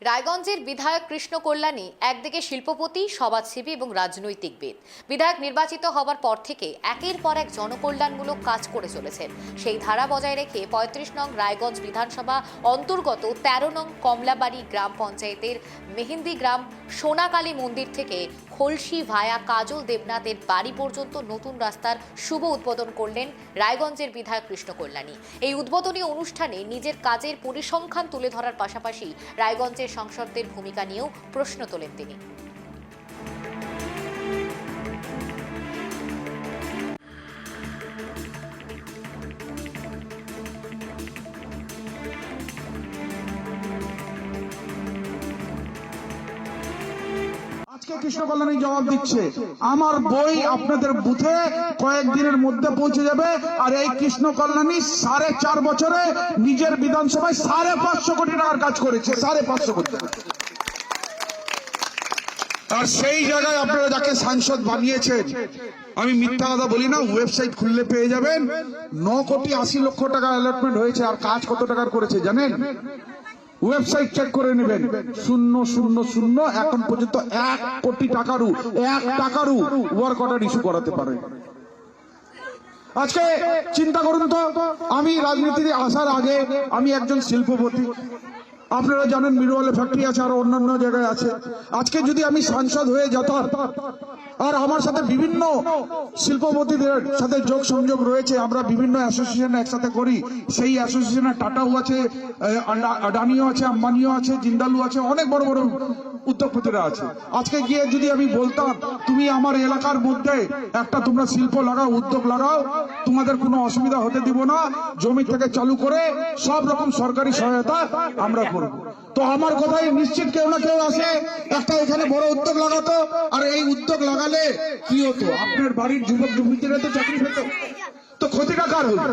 রায়গঞ্জের বিধায়ক কৃষ্ণ কল্যাণী একদিকে শিল্পপতি, সমাজসেবী এবং রাজনৈতিকবিদ। বিধায়ক নির্বাচিত হবার পর থেকে একের পর এক জনকল্যাণমূলক কাজ করে চলেছেন। সেই ধারা বজায় রেখে ৩৫ নং রায়গঞ্জ বিধানসভা অন্তর্গত ১৩ নং কমলাবাড়ি গ্রাম পঞ্চায়েতের মেহেন্দি গ্রাম সোনাকালী মন্দির থেকে খলসি ভায়া কাজল দেবনাথের বাড়ি পর্যন্ত নতুন রাস্তার শুভ উদ্বোধন করলেন রায়গঞ্জের বিধায়ক কৃষ্ণ কল্যাণী। এই উদ্বোধনী অনুষ্ঠানে নিজের কাজের পরিসংখ্যান তুলে ধরার পাশাপাশি রায়গঞ্জের সংসদদের ভূমিকা নিয়েও প্রশ্ন তোলেন তিনি। আজকে কৃষ্ণ কল্যাণী জবাব দিচ্ছে, আমার বই আপনাদের বুথে কয়েকদিনের মধ্যে পৌঁছে যাবে। আর এই কৃষ্ণ কল্যাণী 4.5 বছরে নিজের বিধানসভায় 550 কোটি টাকার কাজ করেছে, 550 কোটি টাকা। আর সেই জায়গায় আপনারা যাকে সাংসদ বানিয়েছেন, আমি মিথ্যা কথা বলি না, ওয়েবসাইট খুললে পেয়ে যাবেন, 9,80,00,000 টাকা অ্যালটমেন্ট হয়েছে। আর কাজ কত টাকার করেছে জানেন? ওয়েবসাইট চেক করে নেবেন, 000 এখন পর্যন্ত 1 কোটি টাকারও ওয়ার্ক অর্ডার ইস্যু করাতে পারে। আজকে চিন্তা করুন তো, আমি রাজনীতিতে আসার আগে আমি একজন শিল্পপতি। আপনারা জানেন মিরওয়ালে ফ্যাক্টরি আছে, আর অন্যান্য জায়গায় আছে। আজকে যদি আমি সাংসদ হয়ে যেতাম, আর আমার সাথে বিভিন্ন শিল্পপতিদের সাথে যোগ সংযোগ রয়েছে, আমরা বিভিন্ন অ্যাসোসিয়েশন একসাথে করি। সেই অ্যাসোসিয়েশনে টাটাও আছে, আদানিও আছে, আম্বানিও আছে, জিন্দালও আছে, অনেক বড় বড় উদ্যোগপতিরা আছে। আজকে গিয়ে যদি আমি বলতাম, তুমি আমার এলাকার মধ্যে একটা তোমরা শিল্প লাগাও, উদ্যোগ লাগাও, তোমাদের কোনো অসুবিধা হতে দিব না, জমি থেকে চালু করে সব রকম সরকারি সহায়তা আমরা করব। তো আমার কথাই নিশ্চিত কেউ না কেউ আসে একটা এখানে বড় উদ্যোগ লাগাতো। আর এই উদ্যোগ লাগালে কি হতো? আপনার বাড়ির যুবক যুবতীরা তো চাকরি পেত, তো ক্ষতিটা কার হতো?